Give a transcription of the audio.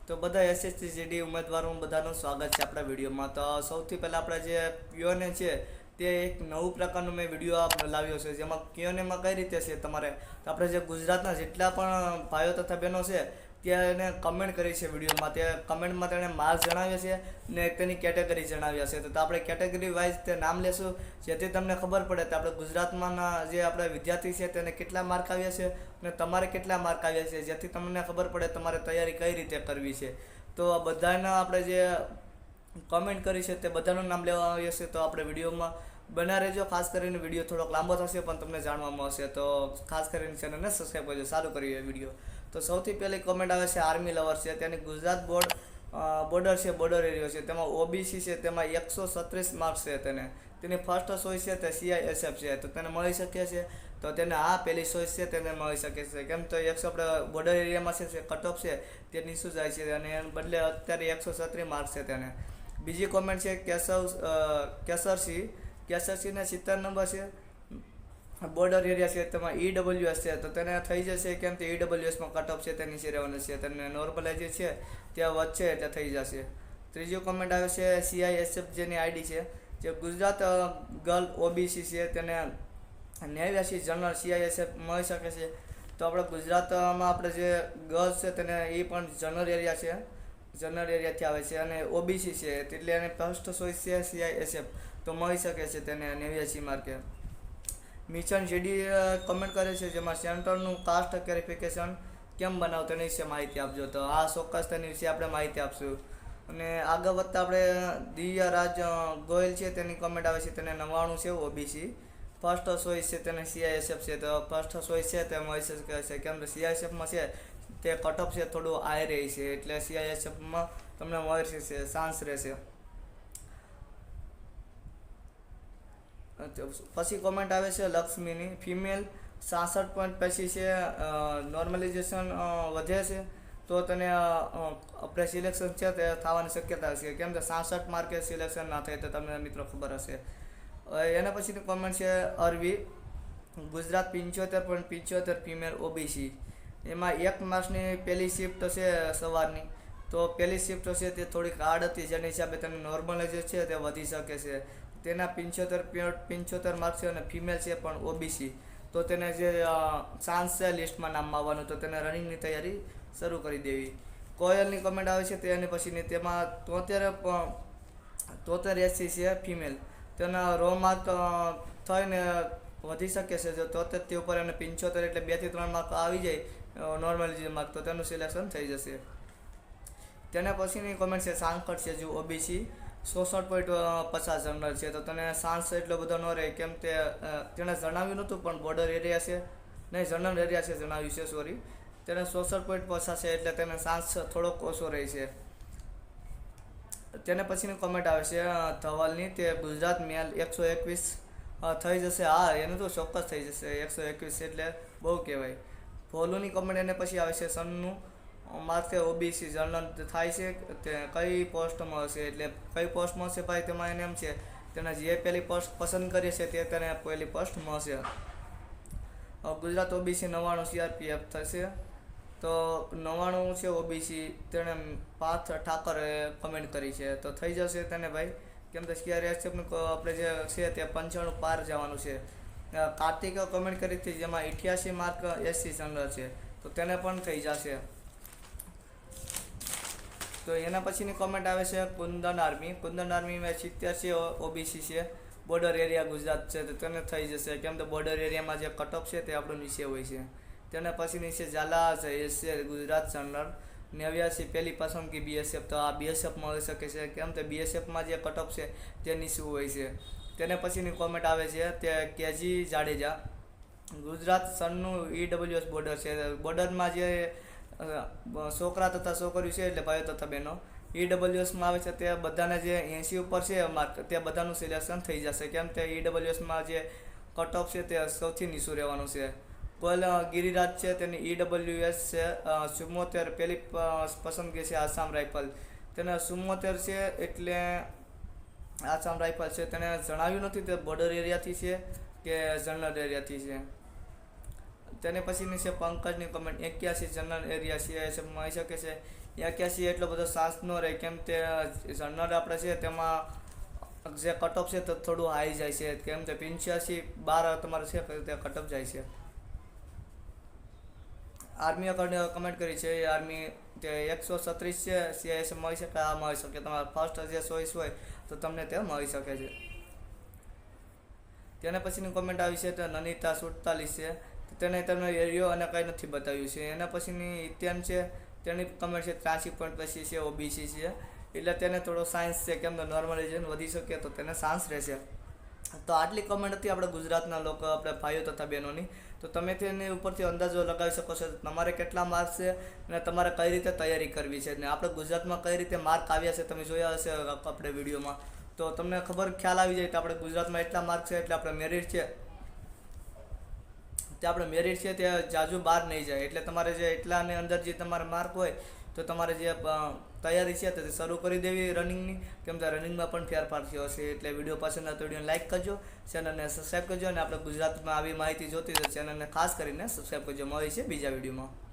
તો બધા SSC GD ઉમેદવારો બધાનું સ્વાગત છે આપણા વિડીયોમાં. તો સૌથી પહેલાં આપણે જે ક્યુએનએ છે તે એક નવું પ્રકારનું મેં વિડીયો લાવ્યો છે, જેમાં ક્યુએનએમાં કઈ રીતે છે તમારે તો આપણે જે ગુજરાતના જેટલા પણ ભાઈઓ તથા બહેનો છે ત્યાં એને કમેન્ટ કરી છે વિડીયોમાં. તે કમેન્ટમાં તેણે માર્ક્સ જણાવ્યા છે ને તેની કેટેગરી જણાવ્યા છે. તો આપણે કેટેગરી વાઇઝ તે નામ લેશું, જેથી તમને ખબર પડે કે આપણે ગુજરાતમાં જે આપણે વિદ્યાર્થી છે તેને કેટલા માર્ક આવ્યા છે અને તમારે કેટલા માર્ક આવ્યા છે, જેથી તમને ખબર પડે તમારે તૈયારી કઈ રીતે કરવી છે. તો આ બધાના આપણે જે કમેન્ટ કરી છે તે બધાનું નામ લેવા આવ્યું છે. તો આપણે વિડીયોમાં બના રહેજો. ખાસ કરીને વિડીયો થોડોક લાંબો થશે પણ તમને જાણવા મળશે. તો ખાસ કરીને ચેનલને સબસ્ક્રાઈબ કરજો. સારું કરીએ વિડીયો. તો સૌથી પહેલી કોમેન્ટ આવે છે આર્મી લવર છે. તેની ગુજરાત બોર્ડર છે, બોર્ડર એરિયો છે, તેમાં ઓબીસી છે, તેમાં 136 માર્ક્સ છે. તેની ફર્સ્ટ ચોઈસ છે તે સીઆઈએસએફ છે, તો તેને મળી શકે છે. તો તેને આ પહેલી ચોઈસ છે તેને મળી શકે છે. કેમ તો 100 આપણે બોર્ડર એરિયામાં છે કટ ઓફ છે તે નીચું જાય છે અને એને બદલે અત્યારે 136 માર્ક્સ છે તેને. બીજી કોમેન્ટ છે કેસરસિંહને 70 નંબર છે, બોર્ડર એરિયા છે, તેમાં ઈડબ્લ્યુએસ છે, તો તેને થઈ જશે. કેમ કે ઈડબ્લ્યુએસમાં કટ ઓફ છે તે નીચે રહેવાનું છે, તેને નોર્મલાઇઝ જે છે ત્યાં વચ્ચે એટલે થઈ જશે. ત્રીજી કોમેન્ટ આવે છે સીઆઈએસએફ જેની આઈડી છે, જે ગુજરાત ગર્લ ઓબીસી છે, તેને 89 જનરલ સીઆઈએસએફ મળી શકે છે. તો આપણે ગુજરાતમાં આપણે જે ગર્લ્સ છે તેને એ પણ જનરલ એરિયા છે, જનરલ એરિયાથી આવે છે અને ઓબીસી છે, એટલે એને ફર્સ્ટ ચોઈસ છે સીઆઈએસએફ, તો મળી શકે છે તેને 89 માર્કે. મિશન જીડી કમેન્ટ કરે છે, જેમાં સેન્ટરનું કાસ્ટ ક્લેરિફિકેશન કેમ બનાવ તેની વિશે માહિતી આપજો. તો આ ચોક્કસ તેની વિશે આપણે માહિતી આપશું. અને આગળ વધતા આપણે દિવ્યા રાજ ગોયલ છે, તેની કમેન્ટ આવે છે, તેને 99 છે ઓબીસી, ફર્સ્ટ ચોઈસ છે તેને સીઆઈએસએફ છે, તો ફર્સ્ટ ચોઈસ છે તે મળી શકે છે. કેમ કે સીઆઈએસએફમાં છે તે કટઓફ છે થોડું હાઈ રહી છે, એટલે સીઆઈએસએફમાં તમને મળી શકશે, ચાન્સ રહેશે. પછી કોમેન્ટ આવે છે લક્ષ્મીની, ફિમેલ 66.85 છે, નોર્મલાઇઝેશન વધે છે, તો તેને આપણે સિલેક્શન છે તે થવાની શક્યતા છે. કેમ કે 66 માર્કે સિલેક્શન ના થાય તો તમને મિત્રો ખબર હશે. એના પછીની કોમેન્ટ છે અરવી, ગુજરાત 75.75 ફિમેલ ઓબીસી, એમાં 1 માર્ક્સની પહેલી શિફ્ટ છે સવારની, તો પહેલી શિફ્ટ છે તે થોડીક હાર્ડ હતી, જેના હિસાબે તેને નોર્મલાઇઝ છે તે વધી શકે છે. તેના 75.75 માર્ક્સ છે અને ફિમેલ છે પણ ઓબીસી, તો તેને જે ચાન્સ છે લિસ્ટમાં નામમાં આવવાનું, તો તેને રનિંગની તૈયારી શરૂ કરી દેવી. કોયલની કમેન્ટ આવે છે તેની પછીની, તેમાં 73 એસસી છે ફિમેલ, તેના રો માર્ક થઈને વધી શકે છે. જો 73 ઉપર અને 75 એટલે 2 થી 3 માર્ક આવી જાય નોર્મલી માર્ક, તો તેનું સિલેક્શન થઈ જશે. તેના પછીની કોમેન્ટ છે સાંકળ છે, જો ઓબીસી 66.50 જનરલ છે, તો તને ચાન્સ એટલો બધો ન રહે. કેમ તે તેણે જણાવ્યું નહોતું પણ બોર્ડર એરિયા છે, નહીં જનરલ એરિયા છે જણાવ્યું છે, સોરી, તેને 66.50 છે, એટલે તેને ચાન્સ થોડોક ઓછો રહે છે. તેના પછીની કોમેન્ટ આવે છે ધવલની, તે ગુજરાત મેલ 121 થઈ જશે. હા, એનું તો ચોક્કસ થઈ જશે, 121 એટલે બહુ કહેવાય. ભોલુની કમેન્ટ એને પછી આવે છે સનનું માર્ક ઓબીસી જનરલ થાય છે, તે કઈ પોસ્ટમાં હશે, એટલે કઈ પોસ્ટમાં હશે ભાઈ, તેમાં એને એમ છે તેને જે પહેલી પોસ્ટ પસંદ કરી છે તે તેને પહેલી પોસ્ટ મળશે. ગુજરાત ઓબીસી 99 સીઆરપીએફ થશે, તો 99 છે ઓબીસી, તેણે પાર્થ ઠાકરે કમેન્ટ કરી છે, તો થઈ જશે તેને ભાઈ. કેમ કે સીઆરએસએફનું આપણે જે છે તે 95 પાર જવાનું છે. કાર્તિકે કમેન્ટ કરી હતી, જેમાં 88 માર્ક એસસી જનરલ છે, તો તેને પણ થઈ જશે. તો એના પછીની કોમેન્ટ આવે છે કુંદન આર્મીમાં 70 છે ઓબીસી છે, બોર્ડર એરિયા ગુજરાત છે, તો તેને થઈ જશે. કેમ કે બોર્ડર એરિયામાં જે કટઓફ છે તે આપણું નીચે હોય છે. તેના પછીની છે ઝાલા જયેશ છે, ગુજરાત જનરલ 89 પહેલી પસંદગી બીએસએફ, તો આ બીએસએફ મળી શકે છે. કેમ કે બીએસએફમાં જે કટઓફ છે તે નીચું હોય છે. તેને પછીની કોમેન્ટ આવે છે તે કેજી જાડેજા, ગુજરાત સનનું ઈડબ્લ્યુએસ બોર્ડર છે, બોર્ડરમાં જે છોકરા તથા છોકરીઓ છે એટલે ભાઈઓ તથા બહેનો ઈડબ્લ્યુએસમાં આવે છે, તે બધાને જે 80 ઉપર છે માર્ક તે બધાનું સિલેક્શન થઈ જશે. કેમ કે ઈડબ્લ્યુએસમાં જે કટ ઓફ છે તે સૌથી નીચું રહેવાનું છે. કોલ ગિરિરાજ છે, તેની ઈડબ્લ્યુએસ છે 74, પહેલી પસંદગી છે આસામ રાઇફલ, તેને 74 છે, એટલે આસામ રાઇફલ છે. તેને જણાવ્યું નથી તે બોર્ડર એરિયાથી છે કે જનરલ એરિયાથી છે. તેને પછીની છે પંકજની કમેન્ટ 81 જનરલ એરિયા CISF મળી શકે છે. 81 એટલો બધો સાંસ ન રહે, કેમ તે જનરલ આપણે છે તેમાં જે કટઓફ છે તો થોડું હાઈ જાય છે, કેમ તે 85 12 તમારે છે તે કટઓફ જાય છે. આર્મી કમેન્ટ કરી છે, આર્મી તે 136 છે CISF મળી શકે, આ મળી શકે. તમારા ફર્સ્ટ જે ચોઈસ હોય તો તમને તે મળી શકે છે. તેના પછીની કમેન્ટ આવી છે તો નનિતા 47 છે, તેને તમને એરિયો અને કંઈ નથી બતાવ્યું છે. એના પછીની ઇત્યાન છે, તેની કમેન્ટ છે 83.25 છે, OBC છે, એટલે તેને થોડો સાયન્સ છે, કેમ તો નોર્મલાઇઝેશન વધી શકે તો તેને સાયન્સ રહેશે. તો આટલી કમેન્ટ હતી આપણે ગુજરાતના લોકો, આપણે ભાઈઓ તથા બહેનોની. તો તમે તેની ઉપરથી અંદાજો લગાવી શકો છો તમારે કેટલા માર્ક્સ છે અને તમારે કઈ રીતે તૈયારી કરવી છે. અને આપણે ગુજરાતમાં કઈ રીતે માર્ક આવ્યા છે તમે જોયા હશે આપણે વિડીયોમાં, તો તમને ખ્યાલ આવી જાય. તો આપણે ગુજરાતમાં એટલા માર્ક છે એટલે આપણે મેરિટ છે તે જાજુ બહાર નહીં જાય. એટલે તમારે જે એટલાની અંદર જે તમારા માર્ક હોય તો તમારે જે તૈયારી છે તે શરૂ કરી દેવી રનિંગની, કેમ કે રનિંગમાં પણ ફેરફાર થયો હશે. એટલે વિડીયો પસંદ આવે તો વિડીયોને લાઇક કરજો, ચેનલને સબસ્ક્રાઈબ કરજો, અને આપણે ગુજરાતમાં આવી માહિતી જોતી તો ચેનલને ખાસ કરીને સબસ્ક્રાઈબ કરજો. મળી છે બીજા વિડીયોમાં.